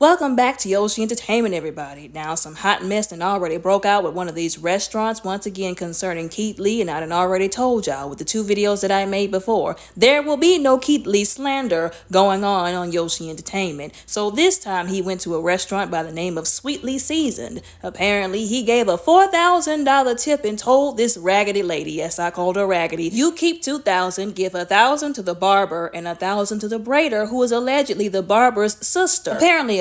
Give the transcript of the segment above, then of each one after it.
Welcome back to Yoshi Entertainment, everybody. Now, some hot mess and already broke out with one of these restaurants, once again concerning Keith Lee, and I done already told y'all with the two videos that I made before, there will be no Keith Lee slander going on Yoshi Entertainment. So this time he went to a restaurant by the name of Sweetly Seasoned. Apparently, he gave a $4,000 tip and told this raggedy lady, yes, I called her raggedy, you keep $2,000, give $1,000 to the barber and $1,000 to the braider, who is allegedly the barber's sister.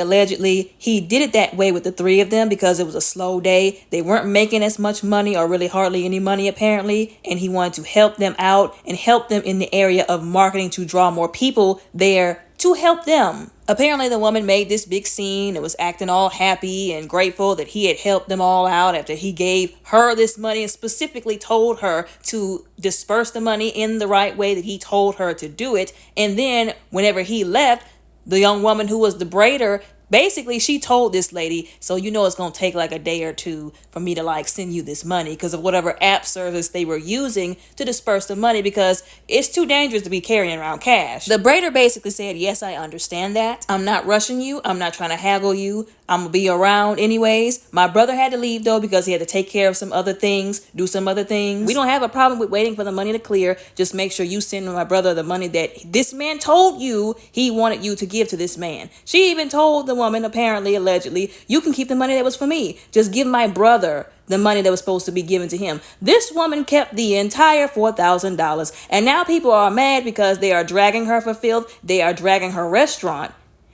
Allegedly, he did it that way with the three of them because it was a slow day. They weren't making as much money or really hardly any money apparently, and he wanted to help them out and help them in the area of marketing to draw more people there to help them. Apparently, the woman made this big scene and was acting all happy and grateful that he had helped them all out after he gave her this money and specifically told her to disperse the money in the right way that he told her to do it. And then whenever he left, the young woman who was the braider, basically, she told this lady, so you know it's going to take like a day or two for me to send you this money because of whatever app service they were using to disperse the money because it's too dangerous to be carrying around cash. The braider basically said, yes, I understand that. I'm not rushing you. I'm not trying to haggle you. I'm going to be around anyways. My brother had to leave though because he had to take care of some other things, do some other things. We don't have a problem with waiting for the money to clear. Just make sure you send my brother the money that this man told you he wanted you to give to this man. She even told the woman, apparently, allegedly, you can keep the money that was for me. Just give my brother the money that was supposed to be given to him. This woman kept the entire $4,000. And now people are mad because they are dragging her for filth. They are dragging her restaurant.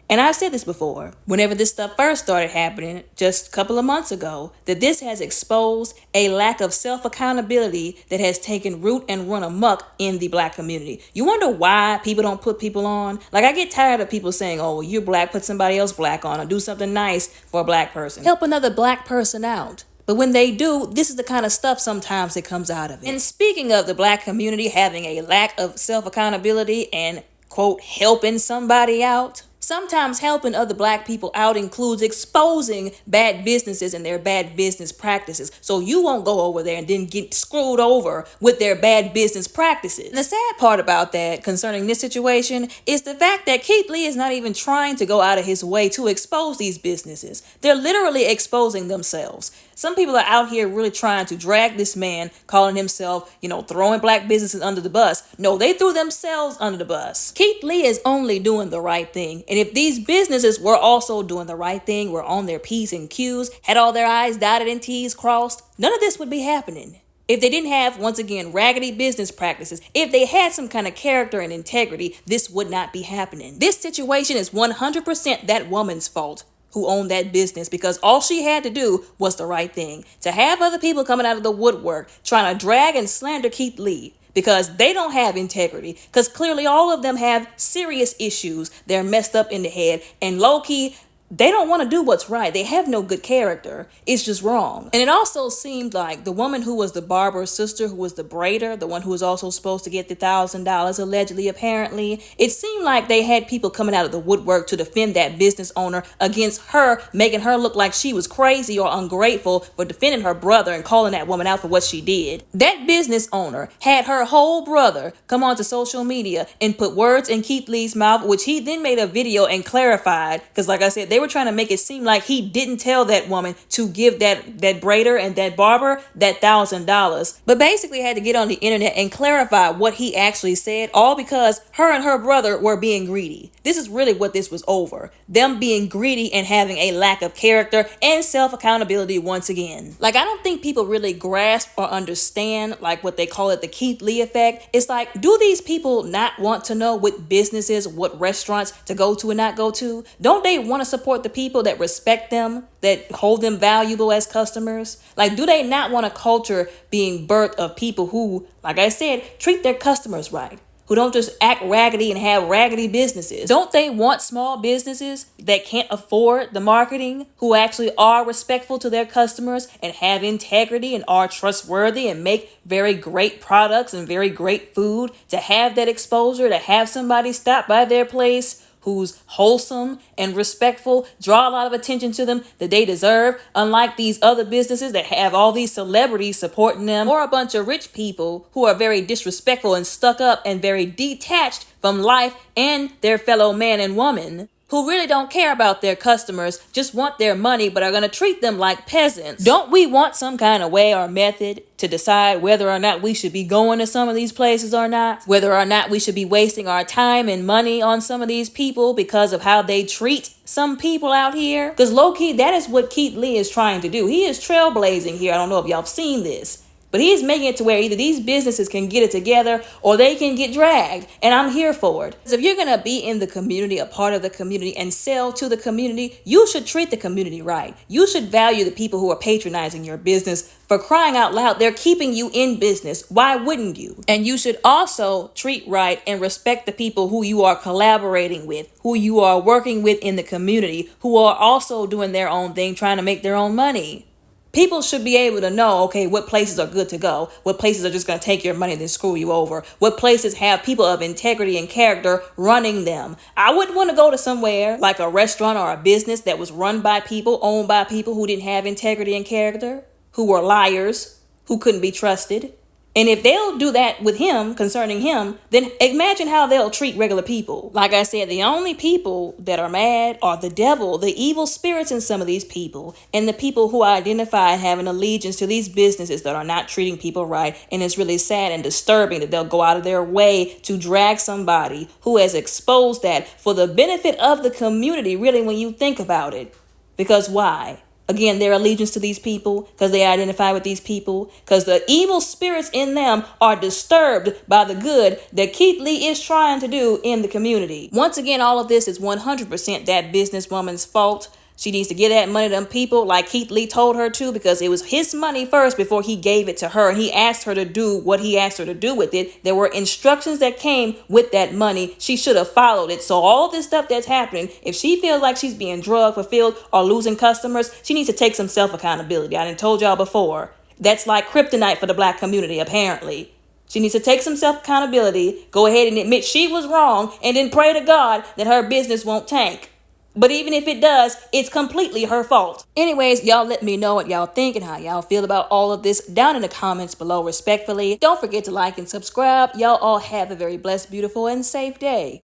And I've said this before, whenever this stuff first started happening, just a couple of months ago, that this has exposed a lack of self-accountability that has taken root and run amok in the black community. You wonder why people don't put people on? I get tired of people saying, oh, well, you're black, put somebody else black on, or do something nice for a black person. Help another black person out. But when they do, this is the kind of stuff sometimes that comes out of it. And speaking of the black community having a lack of self-accountability and, quote, helping somebody out, sometimes helping other black people out includes exposing bad businesses and their bad business practices. So you won't go over there and then get screwed over with their bad business practices. And the sad part about that concerning this situation is the fact that Keith Lee is not even trying to go out of his way to expose these businesses. They're literally exposing themselves. Some people are out here really trying to drag this man, calling himself, throwing black businesses under the bus. No, they threw themselves under the bus. Keith Lee is only doing the right thing. And if these businesses were also doing the right thing, were on their P's and Q's, had all their I's dotted and T's crossed, none of this would be happening. If they didn't have, once again, raggedy business practices, if they had some kind of character and integrity, this would not be happening. This situation is 100% that woman's fault who owned that business because all she had to do was the right thing. To have other people coming out of the woodwork trying to drag and slander Keith Lee because they don't have integrity, because clearly all of them have serious issues. They're messed up in the head, and low-key, they don't want to do what's right. They have no good character. It's just wrong. And it also seemed like the woman who was the barber's sister, who was the braider, the one who was also supposed to get the $1,000 allegedly, apparently, it seemed like they had people coming out of the woodwork to defend that business owner against her, making her look like she was crazy or ungrateful for defending her brother and calling that woman out for what she did. That business owner had her whole brother come onto social media and put words in Keith Lee's mouth, which he then made a video and clarified, because like I said, they were trying to make it seem like he didn't tell that woman to give that braider and that barber that $1,000, but basically had to get on the internet and clarify what he actually said, all because her and her brother were being greedy. This is really what this was over. Them being greedy and having a lack of character and self-accountability once again. I don't think people really grasp or understand what they call it, the Keith Lee effect. It's do these people not want to know what businesses, what restaurants to go to and not go to? Don't they want to support the people that respect them, that hold them valuable as customers? Do they not want a culture being birthed of people who, like I said, treat their customers right? Who don't just act raggedy and have raggedy businesses? Don't they want small businesses that can't afford the marketing, who actually are respectful to their customers and have integrity and are trustworthy and make very great products and very great food, to have that exposure, to have somebody stop by their place who's wholesome and respectful, draw a lot of attention to them that they deserve, unlike these other businesses that have all these celebrities supporting them, or a bunch of rich people who are very disrespectful and stuck up and very detached from life and their fellow man and woman, who really don't care about their customers, just want their money, but are going to treat them like peasants. Don't we want some kind of way or method to decide whether or not we should be going to some of these places or not? Whether or not we should be wasting our time and money on some of these people because of how they treat some people out here? Because low-key, that is what Keith Lee is trying to do. He is trailblazing here. I don't know if y'all have seen this. But he's making it to where either these businesses can get it together or they can get dragged. And I'm here for it. Because if you're going to be in the community, a part of the community, and sell to the community, you should treat the community right. You should value the people who are patronizing your business. For crying out loud, they're keeping you in business. Why wouldn't you? And you should also treat right and respect the people who you are collaborating with, who you are working with in the community, who are also doing their own thing, trying to make their own money. People should be able to know, okay, what places are good to go, what places are just going to take your money and then screw you over, what places have people of integrity and character running them. I wouldn't want to go to somewhere like a restaurant or a business that was run by people, owned by people who didn't have integrity and character, who were liars, who couldn't be trusted. And if they'll do that with him, concerning him, then imagine how they'll treat regular people. Like I said, the only people that are mad are the devil, the evil spirits in some of these people, and the people who identify having allegiance to these businesses that are not treating people right. And it's really sad and disturbing that they'll go out of their way to drag somebody who has exposed that for the benefit of the community, really, when you think about it. Because why? Again, their allegiance to these people, because they identify with these people, because the evil spirits in them are disturbed by the good that Keith Lee is trying to do in the community. Once again, all of this is 100% that businesswoman's fault. She needs to give that money to them people like Keith Lee told her to, because it was his money first before he gave it to her. And he asked her to do what he asked her to do with it. There were instructions that came with that money. She should have followed it. So all this stuff that's happening, if she feels like she's being drug fulfilled or losing customers, she needs to take some self-accountability. I done told y'all before. That's like kryptonite for the black community, apparently. She needs to take some self-accountability, go ahead and admit she was wrong, and then pray to God that her business won't tank. But even if it does, it's completely her fault. Anyways, y'all let me know what y'all think and how y'all feel about all of this down in the comments below respectfully. Don't forget to like and subscribe. Y'all all have a very blessed, beautiful, and safe day.